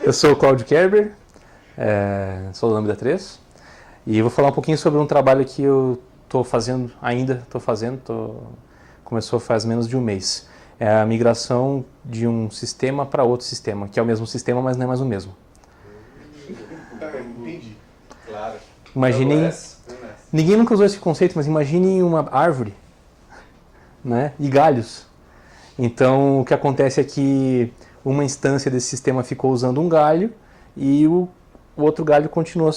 Eu sou o Cláudio Kerber, sou do Lambda 3 e vou falar um pouquinho sobre um trabalho que eu começou faz menos de um mês. É a migração de um sistema para outro sistema, que é o mesmo sistema, mas não é mais o mesmo. Entendi. Claro. Imaginem, ninguém nunca usou esse conceito, mas imaginem uma árvore, né, e galhos. Então, o que acontece é que uma instância desse sistema ficou usando um galho e o outro galho continuou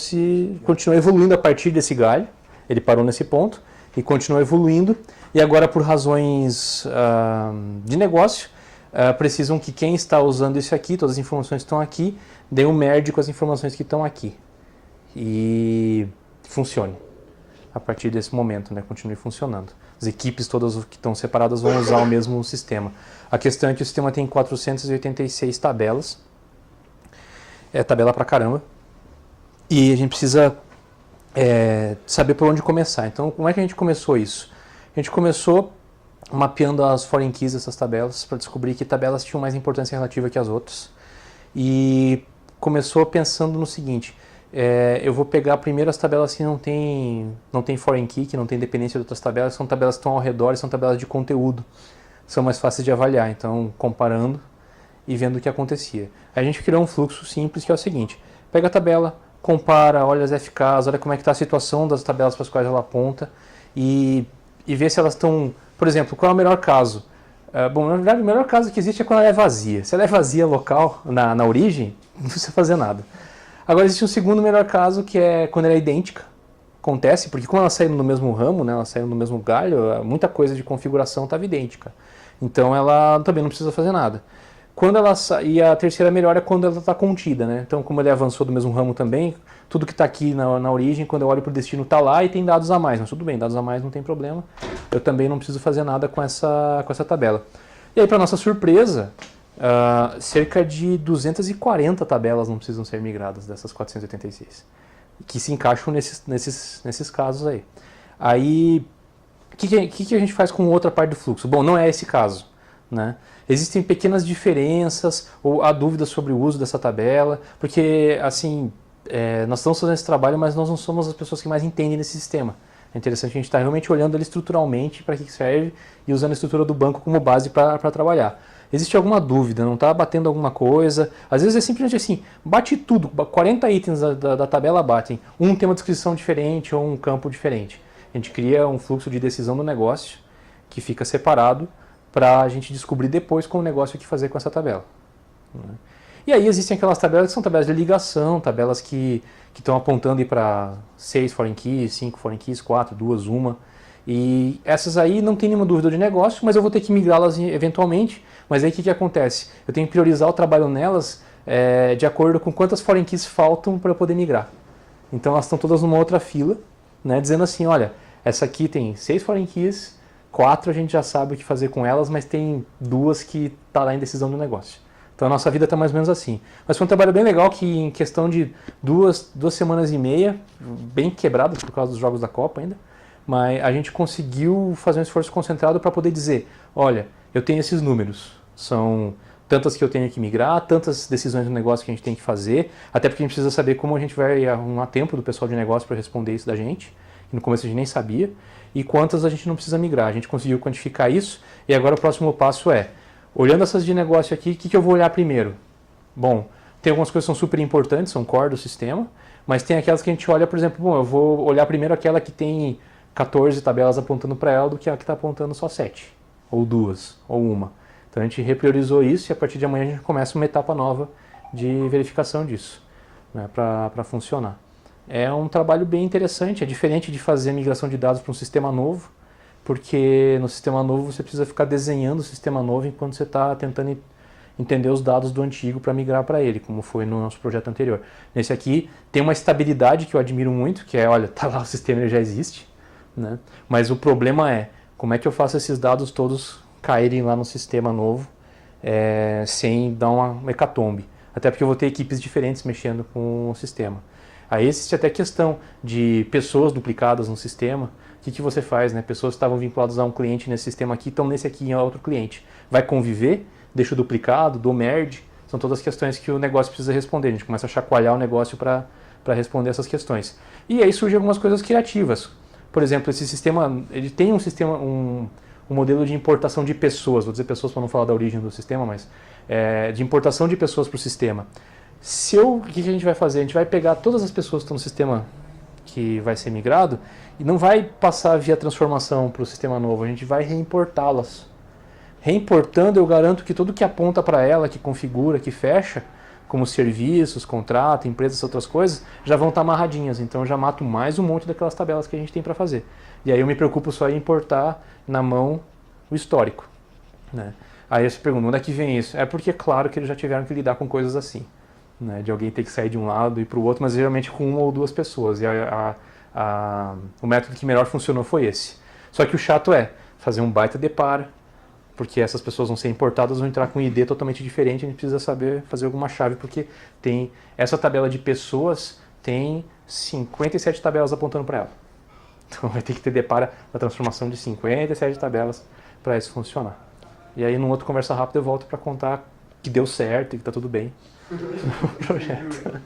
evoluindo a partir desse galho. Ele parou nesse ponto e continuou evoluindo. E agora, por razões de negócio, precisam que quem está usando isso aqui, todas as informações que estão aqui, dê um merge com as informações que estão aqui. E funcione a partir desse momento, né? Continue funcionando. As equipes todas que estão separadas vão usar o mesmo sistema. A questão é que o sistema tem 486 tabelas. É tabela pra caramba. E a gente precisa saber por onde começar. Então, como é que a gente começou isso? A gente começou mapeando as foreign keys dessas tabelas para descobrir que tabelas tinham mais importância relativa que as outras. E começou pensando no seguinte: eu vou pegar primeiro as tabelas que não tem foreign key, que não tem dependência de outras tabelas, são tabelas que estão ao redor e são tabelas de conteúdo. São mais fáceis de avaliar, então comparando e vendo o que acontecia. A gente criou um fluxo simples que é o seguinte: pega a tabela, compara, olha as FKs, olha como é que está a situação das tabelas para as quais ela aponta e vê se elas estão... Por exemplo, qual é o melhor caso? Bom, na verdade, o melhor caso que existe é quando ela é vazia. Se ela é vazia local, na origem, não precisa fazer nada. Agora existe um segundo melhor caso, que é quando ela é idêntica. Acontece, porque como ela saiu no mesmo ramo, né, ela saiu no mesmo galho, muita coisa de configuração estava idêntica. Então ela também não precisa fazer nada. E a terceira melhor é quando ela está contida, né? Então, como ele avançou do mesmo ramo também, tudo que está aqui na origem, quando eu olho para o destino, está lá e tem dados a mais. Mas tudo bem, dados a mais não tem problema. Eu também não preciso fazer nada com essa tabela. E aí, para nossa surpresa, cerca de 240 tabelas não precisam ser migradas dessas 486, que se encaixam nesses casos aí. Aí, o que a gente faz com outra parte do fluxo? Bom, não é esse caso, né? Existem pequenas diferenças ou há dúvidas sobre o uso dessa tabela, porque assim, nós estamos fazendo esse trabalho, mas nós não somos as pessoas que mais entendem desse sistema. É interessante a gente estar realmente olhando ele estruturalmente para que serve e usando a estrutura do banco como base para trabalhar. Existe alguma dúvida, não está batendo alguma coisa? Às vezes é simplesmente assim, bate tudo, 40 itens da tabela batem. Um tem uma descrição diferente ou um campo diferente. A gente cria um fluxo de decisão do negócio que fica separado para a gente descobrir depois qual o negócio o que fazer com essa tabela. E aí existem aquelas tabelas que são tabelas de ligação, tabelas que estão apontando para 6 foreign keys, 5 foreign keys, 4, 2, 1. E essas aí não tem nenhuma dúvida de negócio, mas eu vou ter que migrá-las eventualmente. Mas aí o que acontece? Eu tenho que priorizar o trabalho nelas de acordo com quantas foreign keys faltam para eu poder migrar. Então elas estão todas numa outra fila, né, dizendo assim, olha, essa aqui tem 6 foreign keys, 4 a gente já sabe o que fazer com elas, mas tem 2 que está lá em decisão do negócio. Então a nossa vida está mais ou menos assim. Mas foi um trabalho bem legal que em questão de duas semanas e meia, bem quebrado por causa dos jogos da Copa ainda, mas a gente conseguiu fazer um esforço concentrado para poder dizer, olha, eu tenho esses números, são tantas que eu tenho que migrar, tantas decisões do negócio que a gente tem que fazer, até porque a gente precisa saber como a gente vai arrumar tempo do pessoal de negócio para responder isso da gente, que no começo a gente nem sabia, e quantas a gente não precisa migrar. A gente conseguiu quantificar isso, e agora o próximo passo é, olhando essas de negócio aqui, o que eu vou olhar primeiro? Bom, tem algumas coisas que são super importantes, são core do sistema, mas tem aquelas que a gente olha, por exemplo, bom, eu vou olhar primeiro aquela que tem 14 tabelas apontando para ela do que a que está apontando só 7, ou 2, ou 1. Então a gente repriorizou isso e a partir de amanhã a gente começa uma etapa nova de verificação disso, né, para funcionar. É um trabalho bem interessante, é diferente de fazer migração de dados para um sistema novo, porque no sistema novo você precisa ficar desenhando o sistema novo enquanto você está tentando entender os dados do antigo para migrar para ele, como foi no nosso projeto anterior. Nesse aqui tem uma estabilidade que eu admiro muito, que é, olha, tá lá o sistema, ele já existe, né? Mas o problema é, como é que eu faço esses dados todos caírem lá no sistema novo sem dar uma hecatombe? Até porque eu vou ter equipes diferentes mexendo com o sistema. Aí existe até questão de pessoas duplicadas no sistema. O que você faz, né? Pessoas que estavam vinculadas a um cliente nesse sistema aqui, estão nesse aqui em outro cliente. Vai conviver? deixo duplicado, dou merge. São todas questões que o negócio precisa responder. A gente começa a chacoalhar o negócio para responder essas questões. E aí surgem algumas coisas criativas. Por exemplo, esse sistema, ele tem um modelo de importação de pessoas. Vou dizer pessoas para não falar da origem do sistema, mas de importação de pessoas para o sistema. O que a gente vai fazer? A gente vai pegar todas as pessoas que estão no sistema que vai ser migrado e não vai passar via transformação para o sistema novo. A gente vai reimportá-las. Reimportando, eu garanto que tudo que aponta para ela, que configura, que fecha, como serviços, contrato, empresas, outras coisas, já vão estar amarradinhas. Então eu já mato mais um monte daquelas tabelas que a gente tem para fazer. E aí eu me preocupo só em importar na mão o histórico. Né? Aí você pergunta, onde é que vem isso? É porque, claro, que eles já tiveram que lidar com coisas assim. Né? De alguém ter que sair de um lado e para o outro, mas geralmente com uma ou duas pessoas. E o método que melhor funcionou foi esse. Só que o chato é fazer um baita depara, porque essas pessoas vão ser importadas, vão entrar com um ID totalmente diferente, a gente precisa saber fazer alguma chave, porque tem essa tabela de pessoas tem 57 tabelas apontando para ela. Então vai ter que ter depara na transformação de 57 tabelas para isso funcionar. E aí num outro conversa rápida eu volto para contar que deu certo e que está tudo bem no projeto.